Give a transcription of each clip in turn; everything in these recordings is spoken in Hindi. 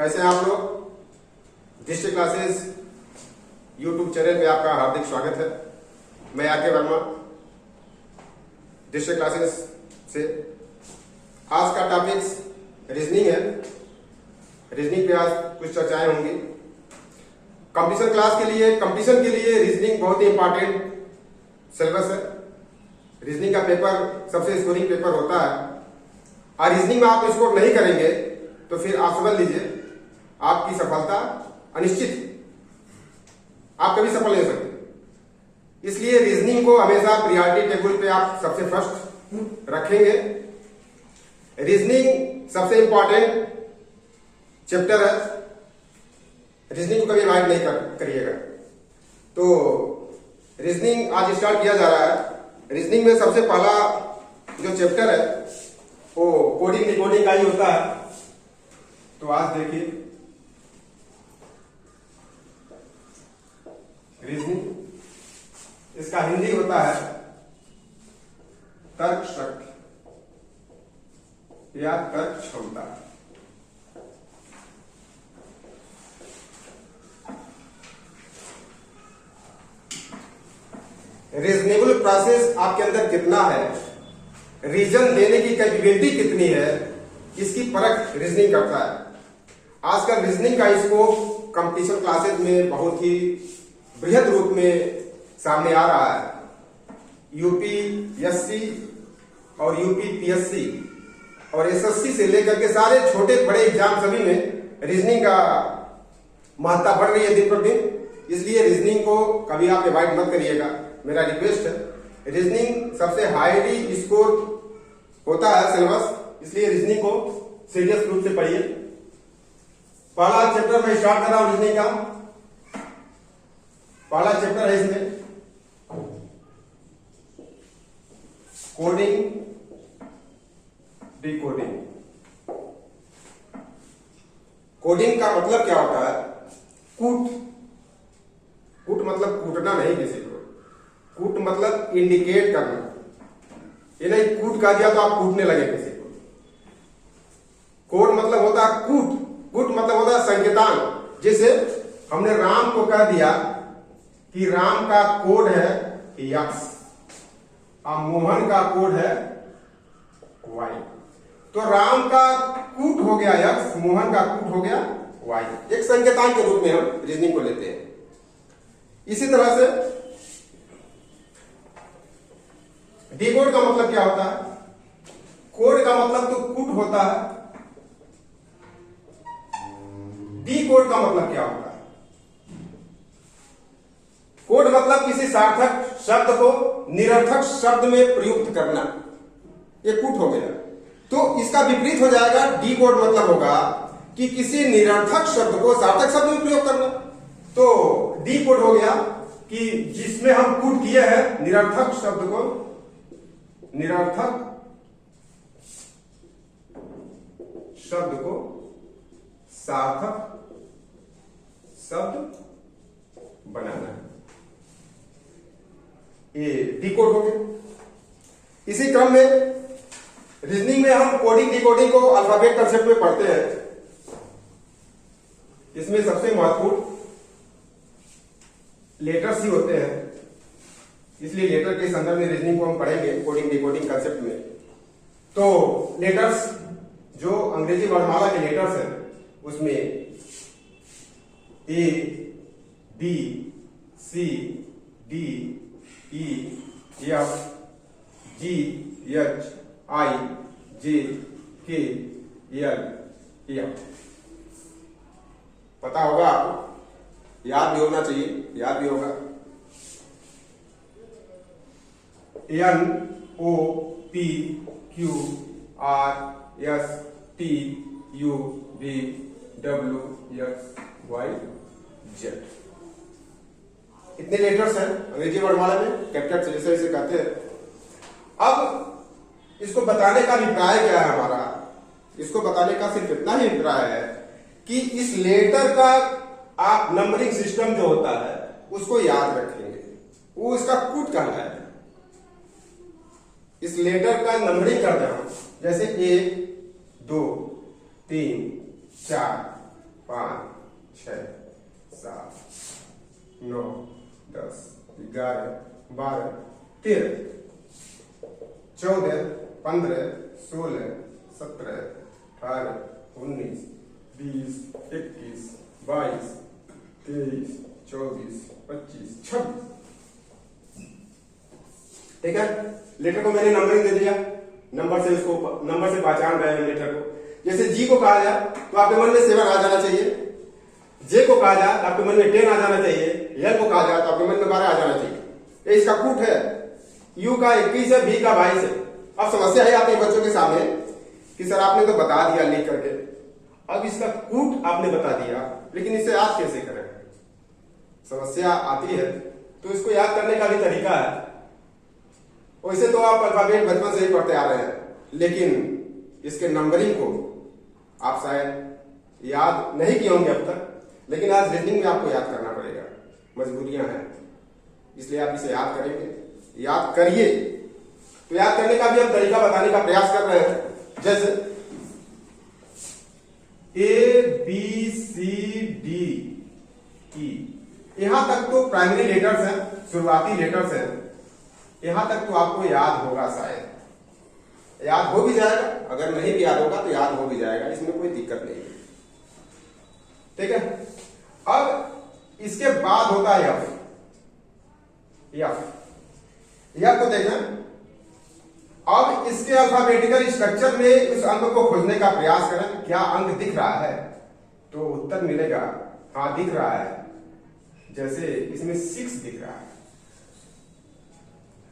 कैसे हैं आप लोग। डिस्ट्रिक्ट क्लासेस यूट्यूब चैनल पे आपका हार्दिक स्वागत है। मैं आके वर्मा डिस्ट्रिक्ट क्लासेस से। आज का टॉपिक रीजनिंग है। रीजनिंग पे आज कुछ चर्चाएं होंगी। कंपटीशन के लिए रीजनिंग बहुत ही इंपॉर्टेंट सिलेबस है। रीजनिंग का पेपर सबसे स्कोरिंग पेपर होता है और रीजनिंग में आप स्कोर नहीं करेंगे तो फिर आप समझ लीजिए आपकी सफलता अनिश्चित, आप कभी सफल नहीं हो सकते। इसलिए रीजनिंग को हमेशा प्रायोरिटी टेबल पे आप सबसे फर्स्ट रखेंगे। रीजनिंग सबसे इंपॉर्टेंट चैप्टर है। रीजनिंग को कभी अवॉइड नहीं करिएगा। तो रीजनिंग आज स्टार्ट किया जा रहा है। रीजनिंग में सबसे पहला जो चैप्टर है वो कोडिंग डिकोडिंग का ही होता है। तो आज देखिए रीजनिंग, इसका हिंदी होता है तर्क शक्ति या तर्क क्षमता। रीजनेबल प्रोसेस आपके अंदर कितना है, रीजन देने की कैपेबिलिटी कितनी है, इसकी परख रीजनिंग करता है। आजकल रीजनिंग का स्कोप कंपटीशन क्लासेस में बहुत ही बृहद रूप में सामने आ रहा है। यूपीएससी और यूपीपीएससी और एसएससी से लेकर के सारे छोटे बड़े एग्जाम सभी में रीजनिंग का महत्ता बढ़ रही है दिन पर दिन। इसलिए रीजनिंग को कभी आप अवॉइड मत करिएगा, मेरा रिक्वेस्ट है। रीजनिंग सबसे हाईली स्कोर होता है सिलेबस, इसलिए रीजनिंग को सीरियस रूप से पढ़िए। पहला चैप्टर मैं स्टार्ट कर रहा हूं रीजनिंग का। पहला चैप्टर है इसमें कोडिंग डिकोडिंग। कोडिंग का मतलब क्या होता है? कूट मतलब कूटना नहीं किसी को। कूट मतलब इंडिकेट करना। ये नहीं कूट कर दिया तो आप कूटने लगे किसी को। कोड मतलब होता है कूट मतलब होता है संकेतान। जैसे हमने राम को कह दिया कि राम का कोड है यक्स और मोहन का कोड है वाई। तो राम का कूट हो गया यक्स, मोहन का कूट हो गया वाई। एक संकेतान के रूप में हम रीजनिंग को लेते हैं। इसी तरह से डिकोड का मतलब क्या होता है? कोड का मतलब तो कूट होता है। डिकोड का मतलब क्या होता है? कोड मतलब किसी सार्थक शब्द को निरर्थक शब्द में प्रयुक्त करना, ये कूट हो गया। तो इसका विपरीत हो जाएगा, डिकोड मतलब होगा कि किसी निरर्थक शब्द को सार्थक शब्द में प्रयोग करना। तो डिकोड हो गया कि जिसमें हम कूट किए हैं निरर्थक शब्द को, निरर्थक शब्द को सार्थक शब्द बनाना है, ये डिकोड हो गया। इसी क्रम में रीजनिंग में हम कोडिंग डिकोडिंग को अल्फाबेट कंसेप्ट में पढ़ते हैं। इसमें सबसे महत्वपूर्ण लेटर्स ही होते हैं, इसलिए लेटर के संदर्भ में रीजनिंग को हम पढ़ेंगे कोडिंग डिकोडिंग कंसेप्ट में। तो लेटर्स जो अंग्रेजी वर्णमाला के लेटर्स हैं उसमें A B C D E F G H I J K L M. पता होगा आपको, याद भी होना चाहिए, याद भी होगा। N O P Q R S T U V W X Y Z. इतने लेटर्स हैं अंग्रेजी वर्णमाला में, कैपिटल से जैसे कहते हैं। अब इसको बताने का अभिप्राय क्या है हमारा? इसको बताने का सिर्फ इतना ही अभिप्राय है कि इस लेटर का आप नंबरिंग सिस्टम जो होता है उसको याद रखेंगे, वो इसका कूट कहलाता है। इस लेटर का नंबरिंग करते हैं, जैसे 1 2 3 4 5 6 7 9 10 11 12 13 14 15 16 17 18 19 20 21 22 23 24 25 26। ठीक है, लेटर को मैंने नंबरिंग दे दिया, नंबर से उसको नंबर से पहचान रहे हैं लेटर को। जैसे जी को कहा जाए तो आपके मन में 7 आ जाना चाहिए, जे को कहा जाए तो आपके मन में 10 आ जाना चाहिए, एल को कहा जाए तो आपके मन में 12 आ जाना चाहिए। ये इसका कूट है, यू का 21 है, बी का 22 है। अब समस्या है आती है बच्चों के सामने कि सर आपने तो बता दिया लिख करके, अब इसका कूट आपने बता दिया, लेकिन इसे याद कैसे करें? समस्या आती है तो इसको याद करने का भी तरीका है। वैसे तो आप अल्फाबेट बचपन से ही पढ़ते आ रहे हैं, लेकिन इसके नंबरिंग को आप शायद याद नहीं किए होंगे अब तक, लेकिन आज रीजनिंग में आपको याद करना पड़ेगा, मजबूरियां हैं, इसलिए आप इसे याद करेंगे। याद करिए, तो याद करने का भी हम तरीका बताने का प्रयास कर रहे हैं। जैसे ए बी सी डी ई, यहां तक तो प्राइमरी लेटर्स हैं, शुरुआती लेटर्स हैं, यहां तक तो आपको याद होगा, शायद याद हो भी जाएगा। अगर नहीं भी याद होगा तो याद हो भी जाएगा, इसमें कोई दिक्कत नहीं है। ठीक है, अब इसके बाद होता है एफ। एफ को देखें, अब इसके अल्फाबेटिकल स्ट्रक्चर में उस अंक को खोजने का प्रयास करें। क्या अंक दिख रहा है? तो उत्तर मिलेगा हाँ दिख रहा है। जैसे इसमें 6 दिख रहा है,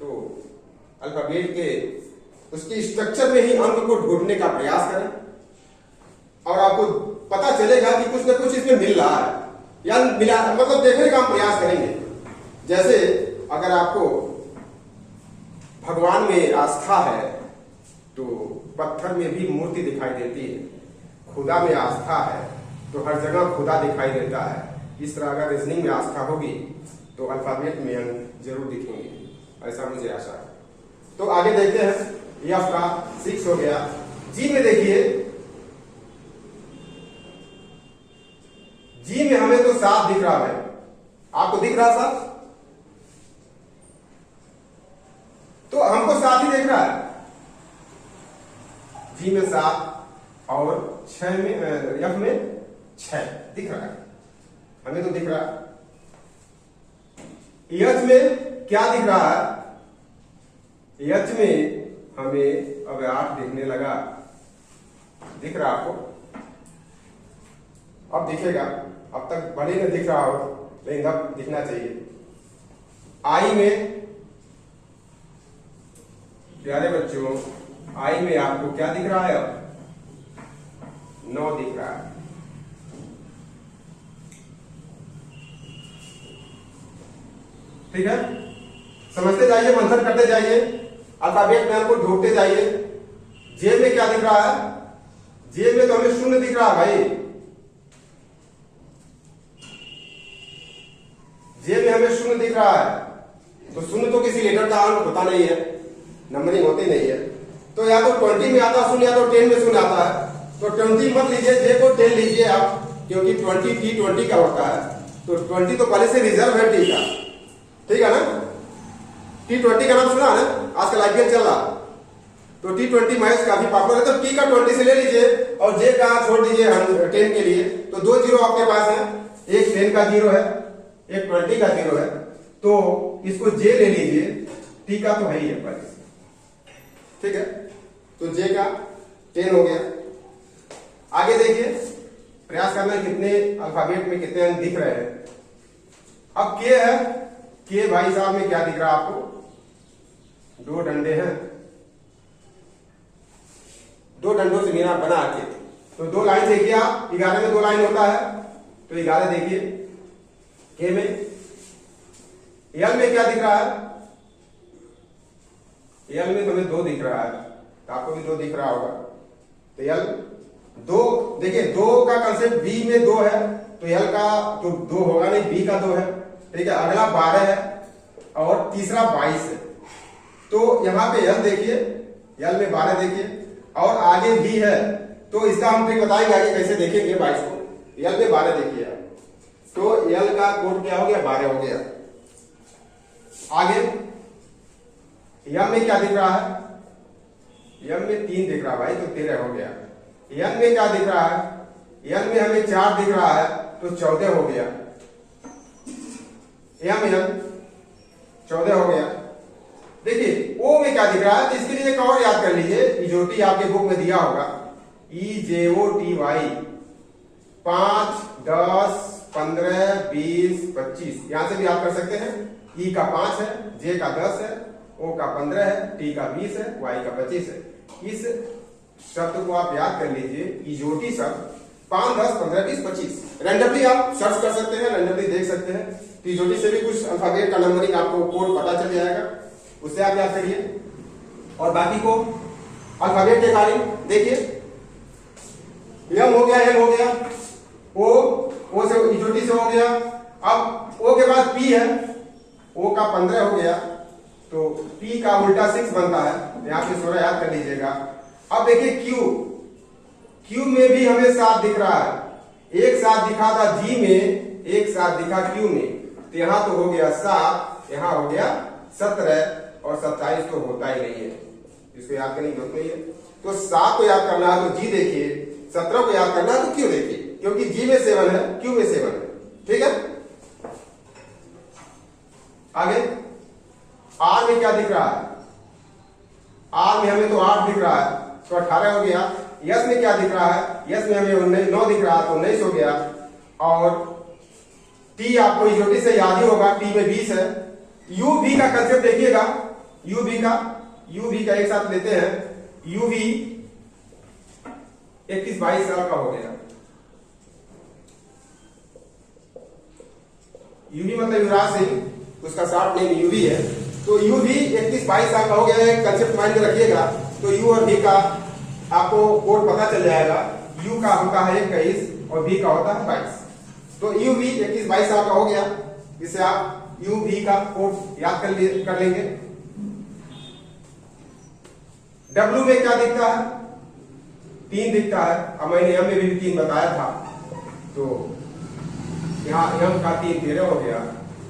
तो अल्फाबेट के उसके स्ट्रक्चर में ही अंक को ढूंढने का प्रयास करें और आपको पता चलेगा कि कुछ ना कुछ इसमें मिल रहा है या मिला, मतलब देखने का हम प्रयास करेंगे। जैसे अगर आपको भगवान में आस्था है तो पत्थर में भी मूर्ति दिखाई देती है, खुदा में आस्था है तो हर जगह खुदा दिखाई देता है। इस तरह अगर रीजनिंग में आस्था होगी तो अल्फाबेट में अंक जरूर दिखेंगे, ऐसा मुझे आशा है। तो आगे देखते हैं, ये आपका 6 हो गया। जी में देखिए, जी में हमें तो 7 दिख रहा है, आपको दिख रहा 7? तो हमको 7 ही दिख रहा है। जी में 7 और 6 में एफ में 6 दिख रहा है, हमें तो दिख रहा है। एच में क्या दिख रहा है? एच में हमें अब 8 दिखने लगा, दिख रहा आपको? अब दिखेगा, अब तक भले न दिख रहा हो लेकिन अब दिखना चाहिए। आई में, प्यारे बच्चों, आई में आपको क्या दिख रहा है? अब 9 दिख रहा है। ठीक है, समझते जाइए, मंथन करते जाइए, अल्फाबेट में आपको ढूंढते जाइए। जे में क्या दिख रहा है? जे में तो हमें 0 दिख रहा है भाई, जे में हमें 0 दिख रहा है। तो 0 तो किसी लेटर का अंक होता नहीं है, नंबरिंग होती नहीं है। तो या तो 20 में आता है 0 या तो 10 में 0 आता है। तो 20 मत लीजिए, जे को 10 लीजिए आप, क्योंकि 20 T20 का होता है। तो 20 तो पहले से रिजर्व है टी का, ठीक है ना? T20 का नाम सुना है ना, आजकल IPL चल रहा, तो T20 मैच काफी पॉपुलर है। तो टी का 20 से ले लीजिए और जे का छोड़ दीजिए 10 के लिए। तो 2 जीरो आपके पास है, एक 10 का 0 है, एक 20 का 0 है। तो इसको जे ले लीजिए, टी का तो है ही है पहले से, ठीक है? तो जे का 10 हो गया। आगे देखिए, प्रयास करना है कितने अल्फाबेट में कितने अंक दिख रहे हैं। अब के है, के भाई साहब में क्या दिख रहा है आपको? 2 डंडे हैं, 2 डंडों से मीनार बना के, तो 2 लाइन देखिए आप, 11 में 2 लाइन होता है, तो 11 देखिए। के में, एल में क्या दिख रहा है? एल में तो हमें 2 दिख रहा है, तो आपको भी 2 दिख रहा होगा। तो एल 2 देखिए, 2 का कंसेप्ट, बी में 2 है तो एल का तो 2 होगा नहीं, बी का 2 है, ठीक है? अगला 12 है और तीसरा 22 है। तो यहां पे एल देखिए, एल में 12 देखिए और आगे भी है, तो इसका हम ट्रिक बताएंगे आगे कैसे देखेंगे 22 को। यल में 12 देखिए आप, तो यल का कोड क्या हो गया, 12 हो गया। आगे यम में क्या दिख रहा है, यम में 3 दिख रहा है भाई, तो 13 हो गया। यन में क्या दिख रहा है, यन में हमें 4 दिख रहा है, तो 14 हो गया। यम यन 14 हो गया। देखिए ओ में क्या दिख रहा है, तो इसके लिए एक और याद कर लीजिए, इजोटी आपके बुक में दिया होगा, EJOTY 5, 10, 15, 20, 25, यहां से भी याद कर सकते हैं। ई का 5 है, जे का 10 है, ओ का 15 है, टी का 20 है, वाई का 25 है। इस शब्द को आप याद कर लीजिए, इजोटी शब्द 5, 10, 15, 20, 25। रैंडमली आप सर्च कर सकते हैं, रैंडमली देख सकते हैं, तो इजोटी से भी कुछ अल्फाबेट का नंबरिंग आपको कोड पता चल जाएगा, उससे आप याद करिए। और बाकी को अल्फाबेट के कार्य देखिए, यम हो गया, एम हो गया, ओ से इजोटी से हो गया। अब ओ के बाद पी है, ओ का 15 हो गया, तो पी का उल्टा 6 बनता है, यहां पे 16 याद कर लीजिएगा। अब देखिए क्यू में भी हमें 7 दिख रहा है, एक साथ दिखा था जी में, एक साथ दिखा क्यू में, तो यहां तो हो गया 7, यहां हो गया 17 और 27 तो होता ही नहीं है, इसको याद करने की जरूरत नहीं है। तो 7 को याद करना है तो जी देखिए, 17 को याद करना है तो क्यू देखिए, क्योंकि जी में 7 है, क्यू में 7 है, ठीक है। आगे आर में क्या दिख रहा है, आर में हमें तो 8 दिख रहा है, तो 18 हो गया। यस में क्या दिख रहा है, यस में हमें 9 दिख रहा है, तो 19 हो गया। और टी आपको इजोटी से याद ही होगा, टी में 20 है। यू भी का कंसेप्ट देखिएगा, यू भी का एक साथ लेते हैं, यू भी 21-22 साल का हो गया। यूवी मतलब युवराज सिंह, उसका शॉर्ट नेम यूवी है, तो यू भी 21-22 साल का हो गया है, कंसेप्ट माइंड में रखिएगा। तो यू और भी का आपको कोड पता चल जाएगा, यू का होता है 21 और भी का होता है 22, तो यू भी 21-22 साल का हो गया। इससे आप यू भी का कोड याद कर लेंगे। डब्ल्यू में क्या दिखता है, 3 दिखता है, अब मैंने एम में भी 3 बताया था, तो यहाँ एम का 3 13 हो गया,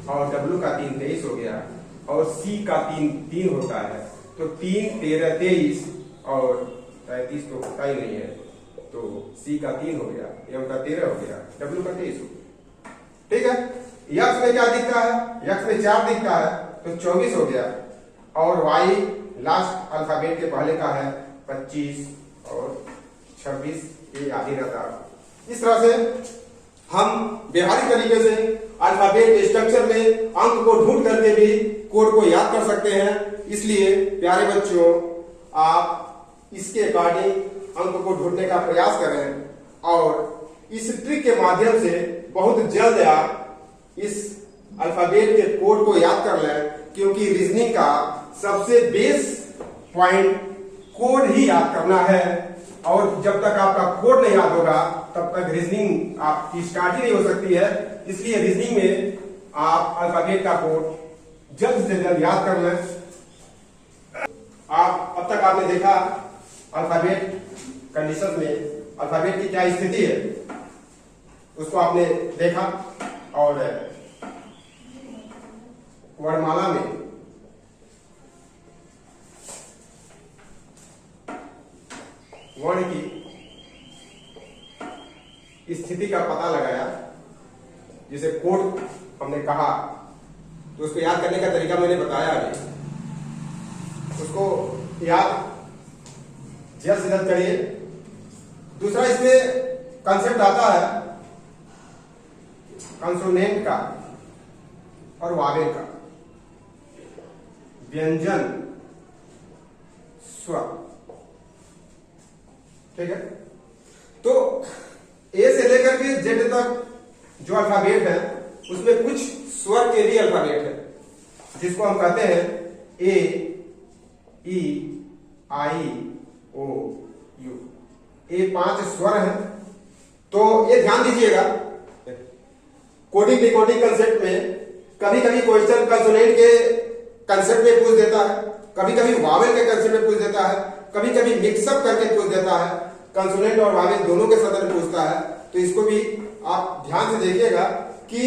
और डब्ल्यू का 3 23 हो गया, और सी का 3 होता है, तो 3, 13, 23 और 33 तो होता ही नहीं है, तो सी का 3 हो गया, एम का 13 हो गया, डब्ल्यू का 23 हो गया, ठीक है। यक्स में क्या दिखता है, यक्स में 4 दिखता है, तो 24 हो गया, और वाई लास्ट अल्फाबेट के पहले का है 25 और 26, ये याद ही रहता है। इस तरह से हम व्यवहारिक तरीके से अल्फाबेट स्ट्रक्चर में अंक को ढूंढ करके भी कोड को याद कर सकते हैं। इसलिए प्यारे बच्चों, आप इसके अकॉर्डिंग अंक को ढूंढने का प्रयास करें, और इस ट्रिक के माध्यम से बहुत जल्द आप इस अल्फाबेट के कोड को याद कर लें, क्योंकि रीजनिंग का सबसे बेस पॉइंट कोड ही याद करना है, और जब तक आपका कोड नहीं याद होगा तब तक रीजनिंग आपकी स्टार्ट ही नहीं हो सकती है। इसलिए रीजनिंग में आप अल्फाबेट का कोड जल्द से जल्द याद कर लें। आप अब तक आपने देखा अल्फाबेट कंडीशन में अल्फाबेट की क्या स्थिति है, उसको आपने देखा, और वर्णमाला में वर्ण की स्थिति का पता लगाया, जिसे कोड हमने कहा, तो उसको याद करने का तरीका मैंने बताया अभी, उसको याद जल्द से जल्द करिए। दूसरा इसमें कंसेप्ट आता है कंसोनेंट का और वावेल का, व्यंजन स्वर, ठीक है। तो ए से लेकर के जेड तक जो अल्फाबेट है, उसमें कुछ स्वर के भी अल्फाबेट है, जिसको हम कहते हैं ए, ई, आई, ओ, यू। ये 5 स्वर हैं। तो ये ध्यान दीजिएगा, कोडिंग डिकोडिंग कंसेप्ट में कभी कभी क्वेश्चन कंसोनेंट के कंसेप्ट में पूछ देता है, कभी कभी वावेल के कंसेप्ट में पूछ देता है, कभी कभी मिक्सअप करके पूछ देता है, कंसोनेंट और वावेल दोनों के संदर्भ में पूछता है। तो इसको भी आप ध्यान से देखिएगा कि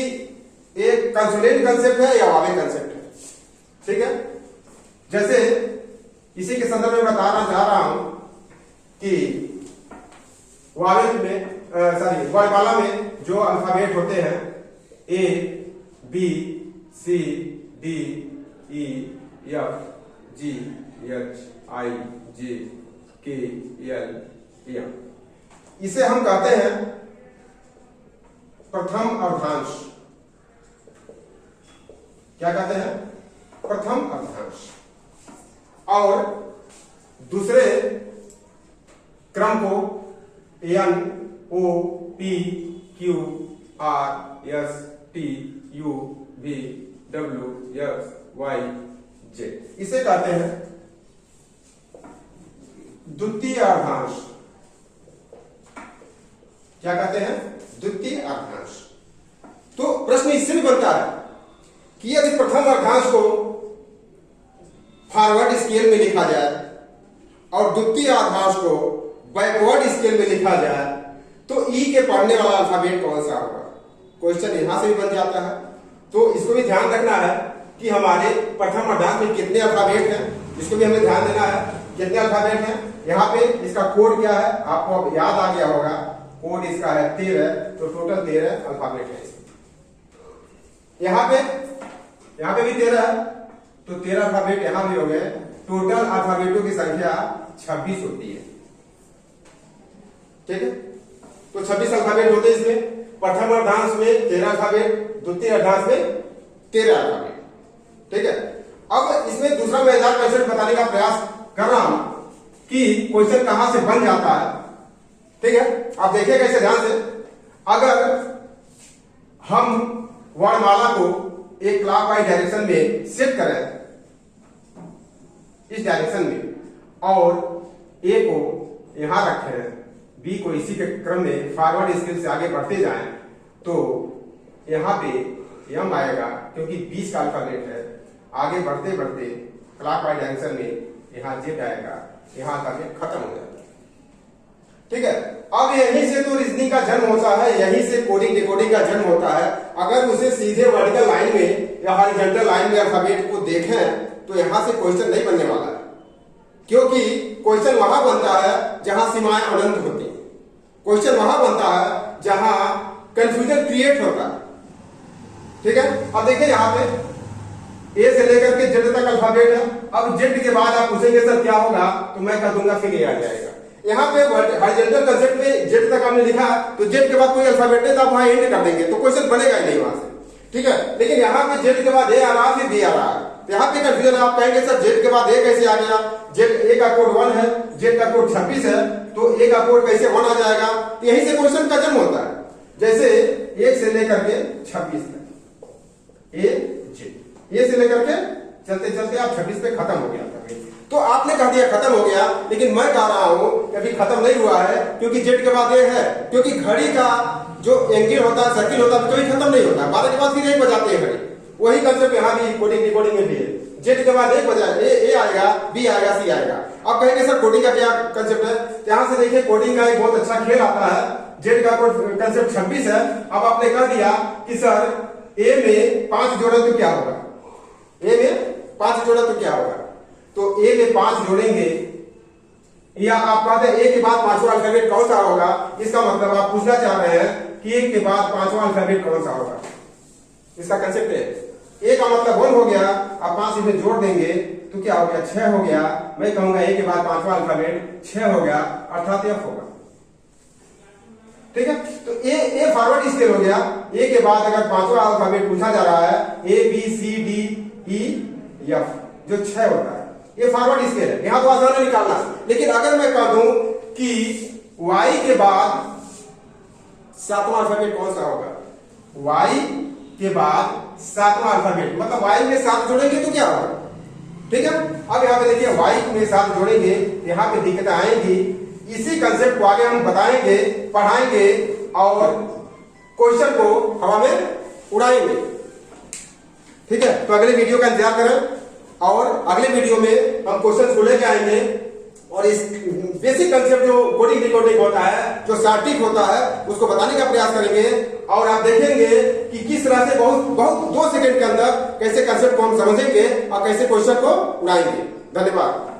एक कंसोनेंट कंसेप्ट है या वावेल कंसेप्ट है। ठीक है, जैसे इसी के संदर्भ में बताना चाह रहा हूं कि वावेल में वर्णमाला में जो अल्फाबेट होते हैं A B C D E F G H I J K L M, इसे हम कहते हैं प्रथम अर्धांश। क्या कहते हैं? प्रथम अर्धांश। और दूसरे क्रम को N O P Q R S T U V W X Y J, इसे कहते हैं द्वितीय अर्धांश। क्या कहते हैं? द्वितीय अर्धांश। तो प्रश्न इससे भी बनता है कि यदि प्रथम अर्धांश को फॉरवर्ड स्केल में लिखा जाए और द्वितीय अर्धांश को बैकवर्ड स्केल में लिखा जाए तो ई के पढ़ने वाला अल्फाबेट कौन सा होगा? क्वेश्चन यहां से भी बन जाता है। तो इसको भी ध्यान रखना है कि हमारे प्रथम अर्धांश में कितने अल्फाबेट हैं, इसको भी हमें ध्यान देना है। कितने अल्फाबेट हैं? यहाँ पे इसका कोड क्या है आपको अब याद आ गया होगा। कोड इसका है 13, तो टोटल 13 अल्फाबेट है इसमें। यहाँ पे भी 13 है, तो 13 अल्फाबेट यहाँ भी हो गए। टोटल अल्फाबेटों की संख्या 26 होती है। ठीक है, तो 26 अल्फाबेट होते हैं इसमें। प्रथम अर्धांश में 13 अल्फाबेट, द्वितीय अर्धांश में 13 अल्फाबेट। ठीक है, अब इसमें दूसरा मजेदार क्वेश्चन बताने का प्रयास कर रहा हूं कि क्वेश्चन कहां से बन जाता है। ठीक है, आप देखिए कैसे ध्यान से। अगर हम वर्णमाला को एक क्लॉकवाइज डायरेक्शन में शिफ्ट करें, इस डायरेक्शन में, और ए को यहां रखें, बी को इसी के क्रम में फॉरवर्ड स्केल से आगे बढ़ते जाएं, तो यहां पे एम आएगा क्योंकि 20 का अल्फाबेट है। आगे बढ़ते बढ़ते क्लॉकवाइज डायरेक्शन में यहां जेड आएगा, यहां का खत्म हो जाएगा। ठीक है, अब यहीं से तो रीजनिंग का जन्म होता है, यहीं से कोडिंग डिकोडिंग का जन्म होता है। अगर उसे सीधे वर्टिकल लाइन में या हॉरिजॉन्टल लाइन में अल्फाबेट को देखें तो यहां से क्वेश्चन नहीं बनने वाला है, क्योंकि क्वेश्चन वहां बनता है जहां सीमाएं अनंत होती हैं। क्वेश्चन वहां बनता है जहां कंफ्यूजन क्रिएट होता है। ठीक है, अब देखिए यहाँ पे ए से लेकर के जेड तक अल्फाबेट है। अब जेड के बाद आप पूछेंगे सर क्या होगा, तो मैं कह दूंगा फिर ए आ जाएगा। यहाँ पे हॉरिजॉन्टल कंसेप्ट में जेड तक आपने लिखा, तो जेड के बाद कोई अल्फाबेट नहीं, तो आप वहां एंड कर देंगे, तो क्वेश्चन बनेगा ही नहीं वहां से। ठीक है, लेकिन यहाँ पे जेड के बाद ए आ रहा, फिर बी आ रहा है, तो यहाँ पे कंफ्यूजन है। आप कहेंगे सर जेड के बाद ए कैसे आ गया? जेड ए का कोड 1 है, जेड का कोड 26 है, तो ए का कोड कैसे 1 आ जाएगा? तो यहीं से क्वेश्चन का जन्म होता है। जैसे 1 से लेकर के 26 तक ए से लेकर के चलते चलते आप 26 पे खत्म हो गया। तो आपने कह दिया खत्म हो गया, लेकिन मैं कह रहा हूं कि अभी खत्म नहीं हुआ है, क्योंकि जेड के बाद ए है। क्योंकि घड़ी का जो एंगल होता है, सर्किल होता है, कभी खत्म नहीं होता। 12 के बाद फिर 1 बजाते हैं घड़ी। वही कंसेप्ट यहाँ भी कोडिंग डिकोडिंग में भी है। जेड के बाद 1 बजा, ए आएगा, बी आएगा, सी आएगा। अब कहेंगे सर कोडिंग का क्या कंसेप्ट है? यहां से देखिए कोडिंग का एक बहुत अच्छा खेल आता है। जेड का कंसेप्ट 26 है। अब आपने कह दिया कि सर ए में 5 जोड़े तो क्या होगा? ए में 5 जोड़ा तो क्या होगा? तो ए में 5 जोड़ेंगे, या आप कहते हैं ए के बाद 5वां अल्फाबेट कौन सा होगा? इसका मतलब आप पूछना चाह रहे हैं कि ए के बाद 5वां अल्फाबेट कौन सा होगा। इसका कंसेप्ट है ए का मतलब 1 हो गया, आप 5 इसमें जोड़ देंगे तो क्या हो गया? 6 हो गया। मैं कहूंगा ए के बाद 5वां अल्फाबेट 6 हो गया, अर्थात एफ होगा। ठीक है, तो ए फॉरवर्ड स्केल हो गया। ए के बाद अगर 5वां अल्फाबेट पूछा जा रहा है, A B C D E F, जो 6 होता है, ये फॉरवर्ड स्केल है। यहां तो आसान है निकालना। लेकिन अगर मैं कह दूं कि y के बाद 7वां अल्फाबेट कौन सा होगा? y के बाद 7वां अल्फाबेट, मतलब y में 7 जोड़ेंगे तो क्या होगा? ठीक है, अब यहाँ पे देखिए y में 7 जोड़ेंगे, यहाँ पे दिक्कतें आएंगी। इसी कंसेप्ट को आगे हम बताएंगे, पढ़ाएंगे और क्वेश्चन को हवा में उड़ाएंगे। ठीक है, तो अगले वीडियो का इंतजार करें और अगले वीडियो में हम क्वेश्चन को लेके आएंगे। और इस बेसिक कंसेप्ट जो कोडिंग डिकोडिंग होता है, जो सटीक होता है, उसको बताने का प्रयास करेंगे। और आप देखेंगे कि किस तरह से बहुत 2 सेकंड के अंदर कैसे कंसेप्ट को हम समझेंगे और कैसे क्वेश्चन को उड़ाएंगे। धन्यवाद।